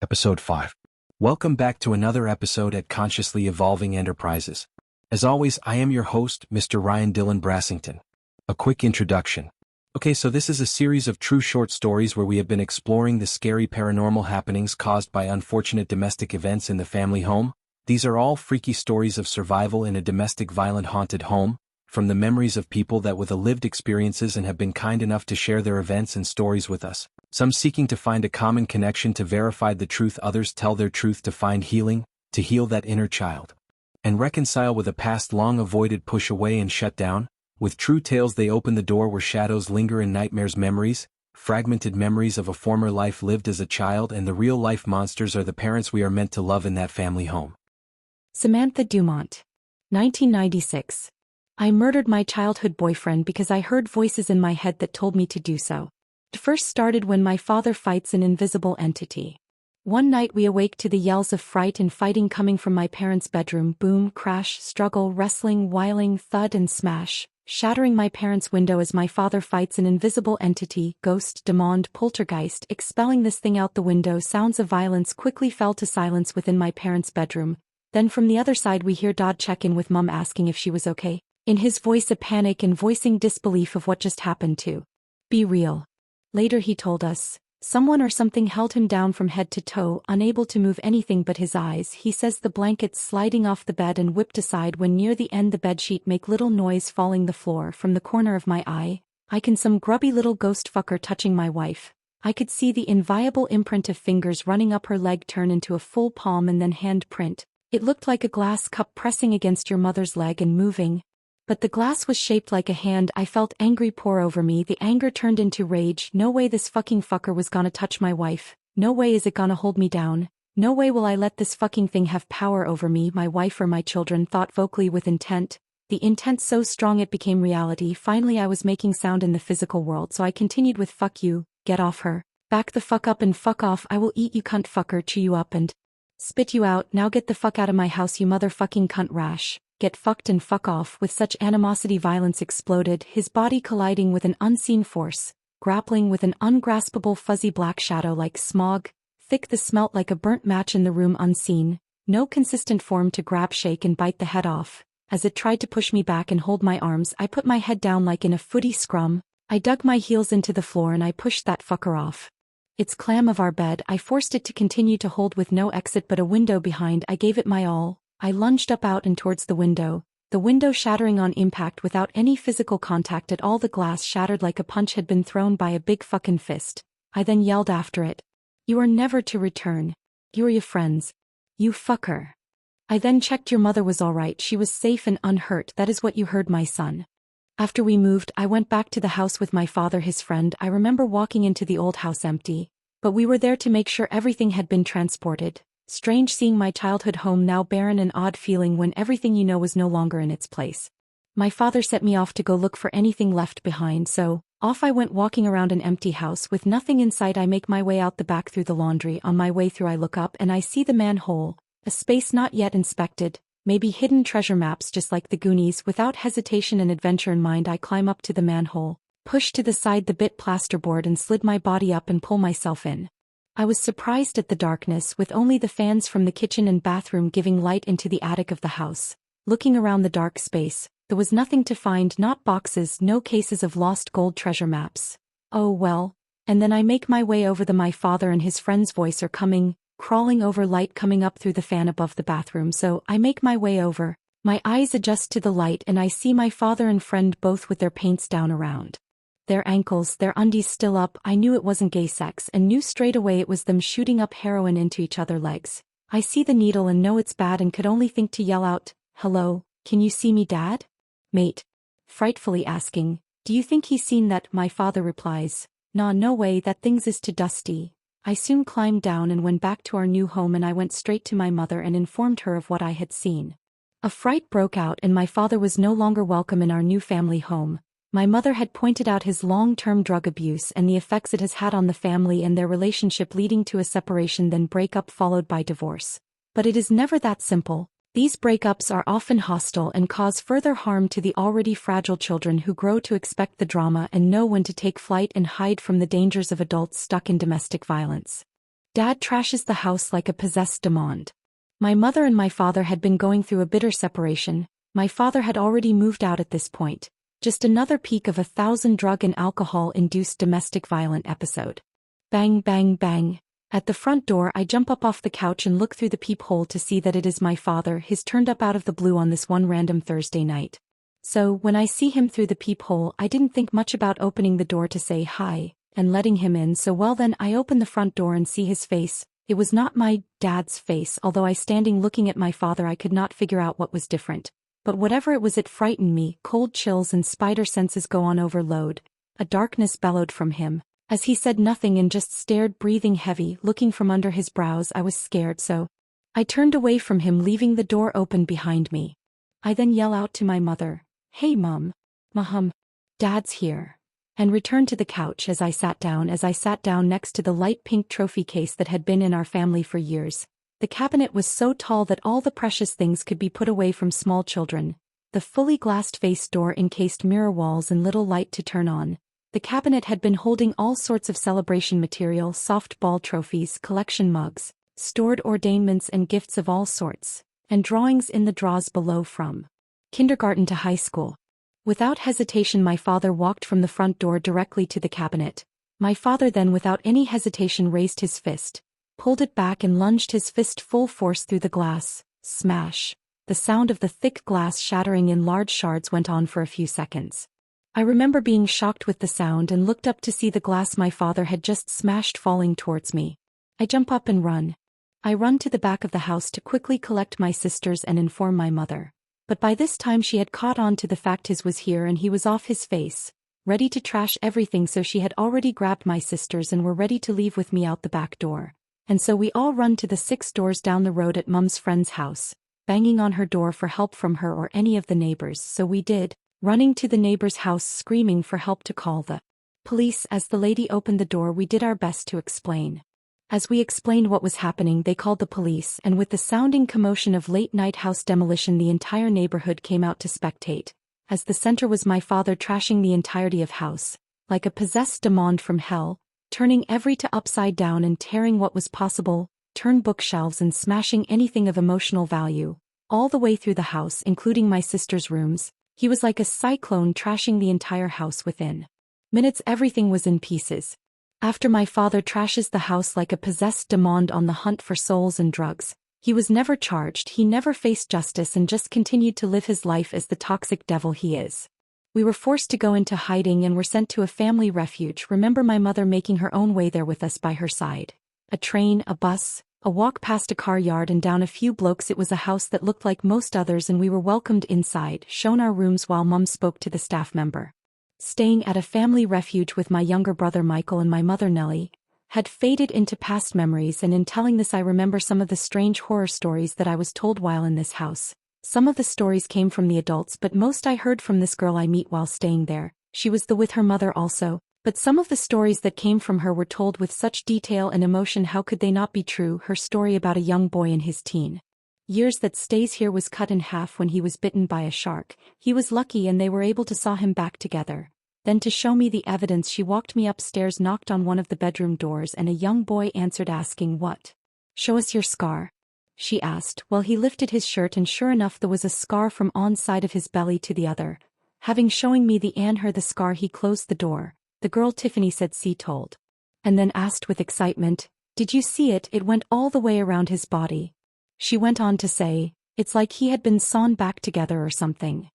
Episode 5. Welcome back to another episode at Consciously Evolving Enterprises. As always, I am your host, Mr. Ryan Dillon Brassington. A quick introduction. Okay, so this is a series of true short stories where we have been exploring the scary paranormal happenings caused by unfortunate domestic events in the family home. These are all freaky stories of survival in a domestic violent haunted home, from the memories of people that with lived experiences and have been kind enough to share their events and stories with us. Some seeking to find a common connection to verify the truth, others tell their truth to find healing, to heal that inner child, and reconcile with a past long avoided, push away and shut down. With true tales they open the door where shadows linger in nightmares, memories, fragmented memories of a former life lived as a child, and the real life monsters are the parents we are meant to love in that family home. Samantha Dumont. 1996. I murdered my childhood boyfriend because I heard voices in my head that told me to do so. It first started when my father fights an invisible entity. One night we awake to the yells of fright and fighting coming from my parents' bedroom. Boom, crash, struggle, wrestling, whiling, thud and smash, shattering my parents' window as my father fights an invisible entity, ghost, demon, poltergeist, expelling this thing out the window. Sounds of violence quickly fell to silence within my parents' bedroom. Then from the other side we hear Dad check in with Mum asking if she was okay. In his voice a panic and voicing disbelief of what just happened to be real. Later he told us, someone or something held him down from head to toe, unable to move anything but his eyes. He says the blankets sliding off the bed and whipped aside when near the end the bedsheet make little noise falling the floor. From the corner of my eye, I can some grubby little ghost fucker touching my wife. I could see the inviolable imprint of fingers running up her leg turn into a full palm and then hand print. It looked like a glass cup pressing against your mother's leg and moving. But the glass was shaped like a hand. I felt angry pour over me. The anger turned into rage. No way this fucking fucker was gonna touch my wife. No way is it gonna hold me down. No way will I let this fucking thing have power over me, my wife or my children. Thought vocally with intent. The intent so strong it became reality. Finally I was making sound in the physical world, so I continued with fuck you, get off her. Back the fuck up and fuck off. I will eat you cunt fucker, chew you up and spit you out. Now get the fuck out of my house, you motherfucking cunt rash. Get fucked and fuck off. With such animosity violence exploded, his body colliding with an unseen force, grappling with an ungraspable fuzzy black shadow like smog, thick the smelt like a burnt match in the room unseen, no consistent form to grab, shake and bite the head off. As it tried to push me back and hold my arms, I put my head down like in a footy scrum. I dug my heels into the floor and I pushed that fucker off its clam of our bed. I forced it to continue to hold with no exit but a window behind. I gave it my all. I lunged up out and towards the window shattering on impact without any physical contact at all. The glass shattered like a punch had been thrown by a big fucking fist. I then yelled after it. You are never to return. You are your friends. You fucker. I then checked your mother was alright, she was safe and unhurt. That is what you heard, my son. After we moved, I went back to the house with my father, his friend. I remember walking into the old house empty, but we were there to make sure everything had been transported. Strange seeing my childhood home now barren, an odd feeling when everything you know was no longer in its place. My father set me off to go look for anything left behind, so off I went walking around an empty house with nothing in sight. I make my way out the back through the laundry. On my way through I look up and I see the manhole, a space not yet inspected, maybe hidden treasure maps just like the Goonies. Without hesitation and adventure in mind I climb up to the manhole, push to the side the bit plasterboard and slid my body up and pull myself in. I was surprised at the darkness, with only the fans from the kitchen and bathroom giving light into the attic of the house. Looking around the dark space, there was nothing to find, not boxes, no cases of lost gold treasure maps. Oh well. And then I make my way over. My father and his friend's voice are coming, crawling over, light coming up through the fan above the bathroom, so I make my way over. My eyes adjust to the light and I see my father and friend both with their paints down around their ankles, their undies still up. I knew it wasn't gay sex and knew straight away it was them shooting up heroin into each other's legs. I see the needle and know it's bad and could only think to yell out, "Hello, can you see me, Dad?" Mate. Frightfully asking, "Do you think he's seen that?" My father replies, "Nah, no way, that thing's is too dusty." I soon climbed down and went back to our new home, and I went straight to my mother and informed her of what I had seen. A fright broke out and my father was no longer welcome in our new family home. My mother had pointed out his long-term drug abuse and the effects it has had on the family and their relationship, leading to a separation, then breakup followed by divorce. But it is never that simple. These breakups are often hostile and cause further harm to the already fragile children who grow to expect the drama and know when to take flight and hide from the dangers of adults stuck in domestic violence. Dad trashes the house like a possessed demon. My mother and my father had been going through a bitter separation. My father had already moved out at this point. Just another peak of 1,000 drug and alcohol-induced domestic violent episode. Bang bang bang. At the front door I jump up off the couch and look through the peephole to see that it is my father. He's turned up out of the blue on this one random Thursday night. So, when I see him through the peephole, I didn't think much about opening the door to say hi, and letting him in, so well then I open the front door and see his face. It was not my dad's face, although I standing looking at my father I could not figure out what was different. But whatever it was, it frightened me. Cold chills and spider senses go on overload. A darkness bellowed from him. As he said nothing and just stared, breathing heavy, looking from under his brows, I was scared, so I turned away from him, leaving the door open behind me. I then yell out to my mother, "Hey Mom. Dad's here." And returned to the couch as I sat down next to the light pink trophy case that had been in our family for years. The cabinet was so tall that all the precious things could be put away from small children. The fully glassed face door encased mirror walls and little light to turn on. The cabinet had been holding all sorts of celebration material, soft ball trophies, collection mugs, stored ornaments and gifts of all sorts, and drawings in the drawers below from kindergarten to high school. Without hesitation my father walked from the front door directly to the cabinet. My father then without any hesitation raised his fist, pulled it back and lunged his fist full force through the glass. Smash. The sound of the thick glass shattering in large shards went on for a few seconds. I remember being shocked with the sound and looked up to see the glass my father had just smashed falling towards me. I jump up and run. I run to the back of the house to quickly collect my sisters and inform my mother. But by this time she had caught on to the fact his was here and he was off his face, ready to trash everything, so she had already grabbed my sisters and were ready to leave with me out the back door. And so we all run to the 6 doors down the road at Mum's friend's house, banging on her door for help from her or any of the neighbors, so we did, running to the neighbor's house screaming for help to call the police. As the lady opened the door we did our best to explain. As we explained what was happening they called the police, and with the sounding commotion of late-night house demolition the entire neighborhood came out to spectate, as the center was my father trashing the entirety of house, like a possessed demon from hell, turning every to upside down and tearing what was possible, turn bookshelves and smashing anything of emotional value, all the way through the house including my sister's rooms. He was like a cyclone trashing the entire house. Within minutes everything was in pieces. After my father trashes the house like a possessed demon on the hunt for souls and drugs, he was never charged, he never faced justice and just continued to live his life as the toxic devil he is. We were forced to go into hiding and were sent to a family refuge. Remember my mother making her own way there with us by her side. A train, a bus, a walk past a car yard and down a few blocks. It was a house that looked like most others and we were welcomed inside, shown our rooms while Mum spoke to the staff member. Staying at a family refuge with my younger brother Michael and my mother Nellie, had faded into past memories, and in telling this I remember some of the strange horror stories that I was told while in this house. Some of the stories came from the adults, but most I heard from this girl I meet while staying there. She was with her mother also, but some of the stories that came from her were told with such detail and emotion, how could they not be true? Her story about a young boy in his teen years that stays here was cut in half when he was bitten by a shark. He was lucky and they were able to saw him back together. Then to show me the evidence she walked me upstairs, knocked on one of the bedroom doors, and a young boy answered asking, "What? Show us your scar," she asked. Well, he lifted his shirt and sure enough there was a scar from one side of his belly to the other. Having showing me the scar he closed the door. The girl Tiffany said see told. And then asked with excitement, "Did you see it? It went all the way around his body." She went on to say, "It's like he had been sewn back together or something."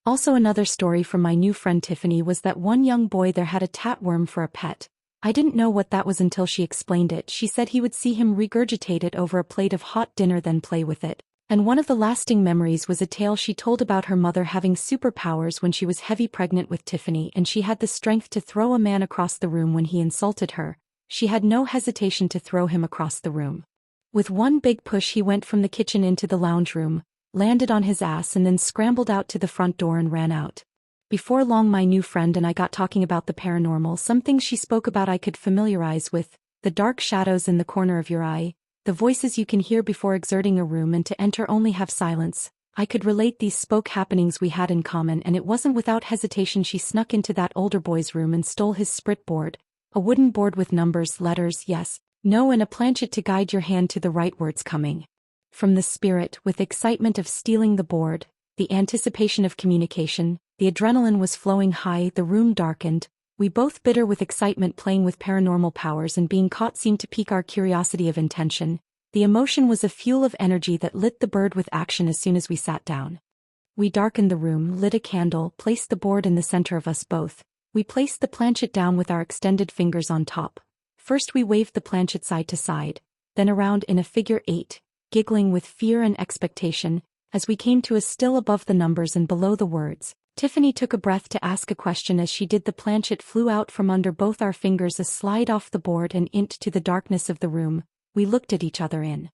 Also another story from my new friend Tiffany was that one young boy there had a tatworm for a pet. I didn't know what that was until she explained it. She said he would see him regurgitate it over a plate of hot dinner then play with it. And one of the lasting memories was a tale she told about her mother having superpowers when she was heavy pregnant with Tiffany, and she had the strength to throw a man across the room when he insulted her. She had no hesitation to throw him across the room. With one big push he went from the kitchen into the lounge room, landed on his ass and then scrambled out to the front door and ran out. Before long my new friend and I got talking about the paranormal. Some things she spoke about I could familiarize with: the dark shadows in the corner of your eye, the voices you can hear before exerting a room and to enter only have silence. I could relate these spoke happenings we had in common, and it wasn't without hesitation she snuck into that older boy's room and stole his sprit board, a wooden board with numbers, letters, yes, No, and a planchet to guide your hand to the right words coming. From the spirit, with excitement of stealing the board, the anticipation of communication, the adrenaline was flowing high, the room darkened, we both bitter with excitement playing with paranormal powers and being caught seemed to pique our curiosity of intention. The emotion was a fuel of energy that lit the bird with action as soon as we sat down. We darkened the room, lit a candle, placed the board in the center of us both. We placed the planchet down with our extended fingers on top. First we waved the planchet side to side, then around in a figure 8, giggling with fear and expectation, as we came to a still above the numbers and below the words. Tiffany took a breath to ask a question. As she did, the planchet flew out from under both our fingers, a slide off the board and into the darkness of the room. We looked at each other in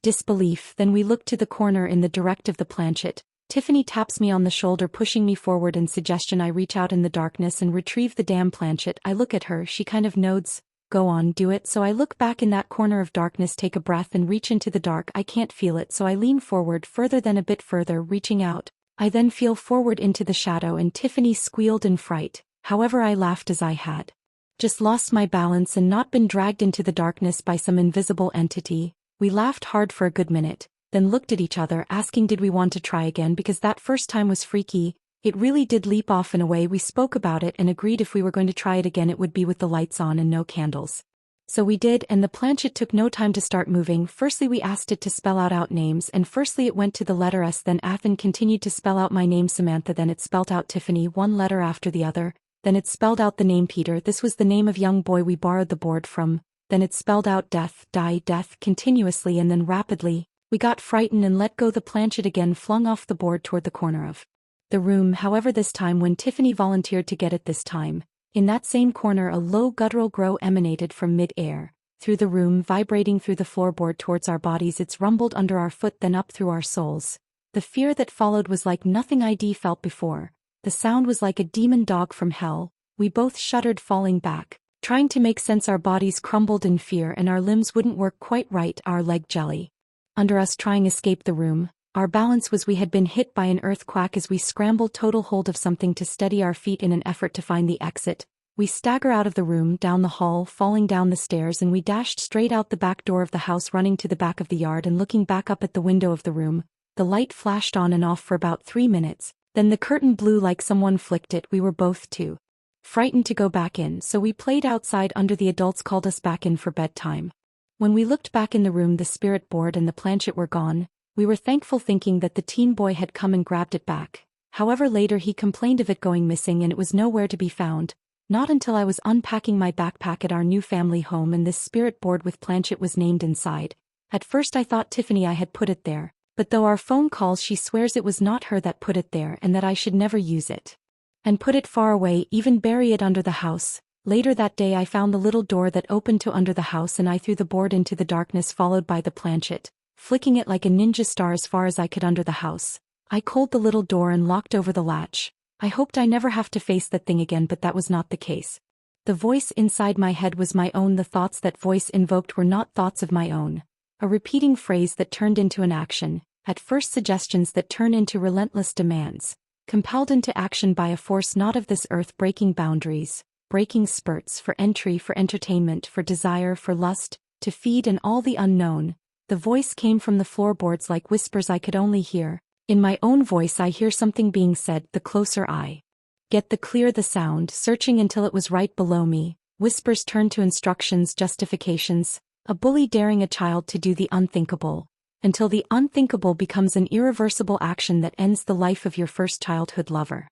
disbelief, then we looked to the corner in the direct of the planchet. Tiffany taps me on the shoulder, pushing me forward in suggestion. I reach out in the darkness and retrieve the damn planchet. I look at her, she kind of nods. Go on, do it. So I look back in that corner of darkness, take a breath and reach into the dark. I can't feel it, so I lean forward further, then a bit further, reaching out. I then feel forward into the shadow and Tiffany squealed in fright. However, I laughed as I had just lost my balance and not been dragged into the darkness by some invisible entity. We laughed hard for a good minute, then looked at each other asking did we want to try again, because that first time was freaky. It really did leap off in a way. We spoke about it and agreed if we were going to try it again it would be with the lights on and no candles. So we did, and the planchet took no time to start moving. Firstly we asked it to spell out names, and firstly it went to the letter S, then Athen continued to spell out my name Samantha, then it spelled out Tiffany, one letter after the other, then it spelled out the name Peter. This was the name of young boy we borrowed the board from, then it spelled out death, die, death continuously and then rapidly. We got frightened and let go. The planchet again flung off the board toward the corner of the room. However, this time when Tiffany volunteered to get it this time, in that same corner a low guttural growl emanated from mid-air, through the room, vibrating through the floorboard towards our bodies. It's rumbled under our foot, then up through our souls. The fear that followed was like nothing I'd felt before. The sound was like a demon dog from hell. We both shuddered, falling back, trying to make sense. Our bodies crumbled in fear and our limbs wouldn't work quite right, our leg jelly under us, trying escape the room. Our balance was we had been hit by an earthquake. As we scrambled, total hold of something to steady our feet in an effort to find the exit. We stagger out of the room, down the hall, falling down the stairs, and we dashed straight out the back door of the house, running to the back of the yard and looking back up at the window of the room. The light flashed on and off for about 3 minutes, then the curtain blew like someone flicked it. We were both too frightened to go back in, so we played outside under. The adults called us back in for bedtime. When we looked back in the room, the spirit board and the planchet were gone. We were thankful, thinking that the teen boy had come and grabbed it back. However, later he complained of it going missing and it was nowhere to be found. Not until I was unpacking my backpack at our new family home and this spirit board with planchet was named inside. At first I thought Tiffany I had put it there, but though our phone calls she swears it was not her that put it there and that I should never use it. And put it far away, even bury it under the house. Later that day I found the little door that opened to under the house and I threw the board into the darkness, followed by the planchet, flicking it like a ninja star as far as I could under the house. I cold the little door and locked over the latch. I hoped I never have to face that thing again, but that was not the case. The voice inside my head was my own. The thoughts that voice invoked were not thoughts of my own. A repeating phrase that turned into an action, at first suggestions that turn into relentless demands, compelled into action by a force not of this earth, breaking boundaries, breaking spurts, for entry, for entertainment, for desire, for lust, to feed and all the unknown. The voice came from the floorboards like whispers I could only hear. In my own voice I hear something being said. The closer I get, the clearer the sound, searching until it was right below me. Whispers turned to instructions, justifications, a bully daring a child to do the unthinkable, until the unthinkable becomes an irreversible action that ends the life of your first childhood lover.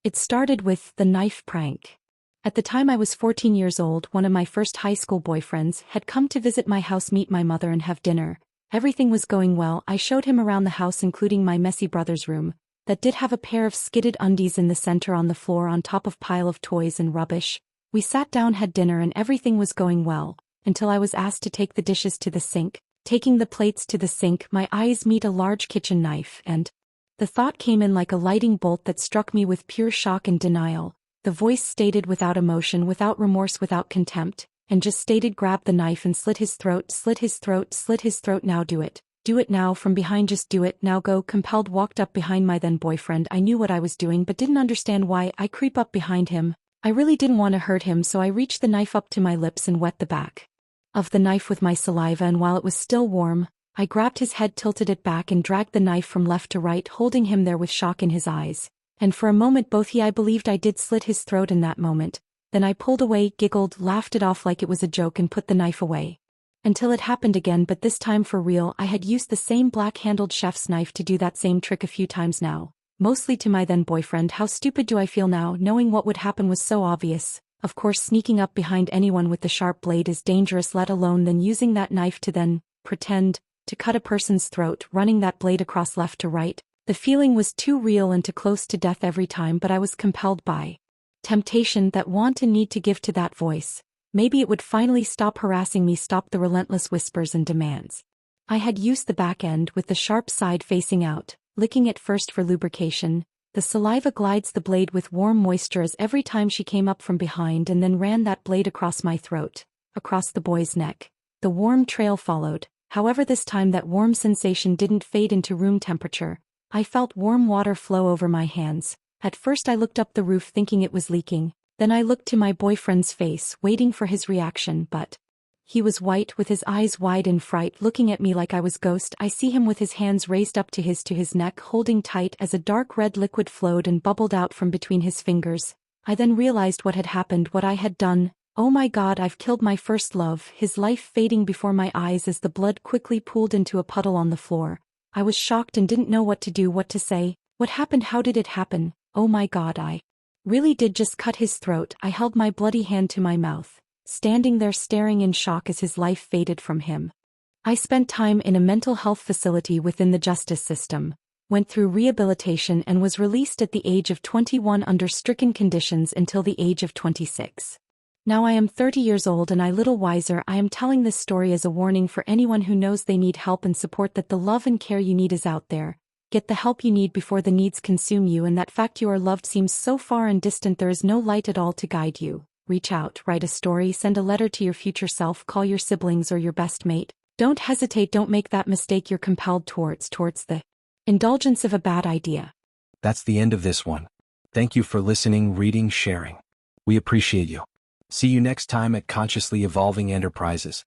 It started with the knife prank. At the time I was 14 years old. One of my first high school boyfriends had come to visit my house, meet my mother and have dinner. Everything was going well. I showed him around the house, including my messy brother's room, that did have a pair of skidded undies in the center on the floor on top of pile of toys and rubbish. We sat down, had dinner, and everything was going well, until I was asked to take the dishes to the sink. Taking the plates to the sink, my eyes meet a large kitchen knife, and the thought came in like a lightning bolt that struck me with pure shock and denial. The voice stated, without emotion, without remorse, without contempt, and just stated, grab the knife and slit his throat, slit his throat, slit his throat. Now do it. Do it now, from behind, just do it, now go. Compelled, walked up behind my then boyfriend. I knew what I was doing but didn't understand why. I creep up behind him. I really didn't want to hurt him, so I reached the knife up to my lips and wet the back of the knife with my saliva, and while it was still warm, I grabbed his head, tilted it back, and dragged the knife from left to right, holding him there with shock in his eyes. And for a moment both I believed I did slit his throat in that moment. Then I pulled away, giggled, laughed it off like it was a joke, and put the knife away. Until it happened again, but this time for real. I had used the same black-handled chef's knife to do that same trick a few times now. Mostly to my then boyfriend. How stupid do I feel now, knowing what would happen was so obvious. Of course, sneaking up behind anyone with the sharp blade is dangerous, let alone then using that knife to then pretend to cut a person's throat, running that blade across left to right. The feeling was too real and too close to death every time, but I was compelled by temptation, that want and need to give to that voice. Maybe it would finally stop harassing me, stop the relentless whispers and demands. I had used the back end with the sharp side facing out, licking it first for lubrication. The saliva glides the blade with warm moisture as every time she came up from behind, and then ran that blade across my throat, across the boy's neck. The warm trail followed. However, this time that warm sensation didn't fade into room temperature. I felt warm water flow over my hands. At first I looked up the roof thinking it was leaking. Then I looked to my boyfriend's face, waiting for his reaction, but he was white, with his eyes wide in fright, looking at me like I was ghost. I see him with his hands raised up to his neck, holding tight as a dark red liquid flowed and bubbled out from between his fingers. I then realized what had happened, what I had done. Oh my God, I've killed my first love, his life fading before my eyes as the blood quickly pooled into a puddle on the floor. I was shocked and didn't know what to do, what to say. What happened? How did it happen? Oh my God, I really did just cut his throat. I held my bloody hand to my mouth, standing there staring in shock as his life faded from him. I spent time in a mental health facility within the justice system, went through rehabilitation, and was released at the age of 21 under stricken conditions until the age of 26. Now I am 30 years old and I little wiser. I am telling this story as a warning for anyone who knows they need help and support, that the love and care you need is out there. Get the help you need before the needs consume you, and that fact you are loved seems so far and distant. There is no light at all to guide you. Reach out, write a story, send a letter to your future self, call your siblings or your best mate. Don't hesitate, don't make that mistake you're compelled towards the indulgence of a bad idea. That's the end of this one. Thank you for listening, reading, sharing. We appreciate you. See you next time at Consciously Evolving Enterprises.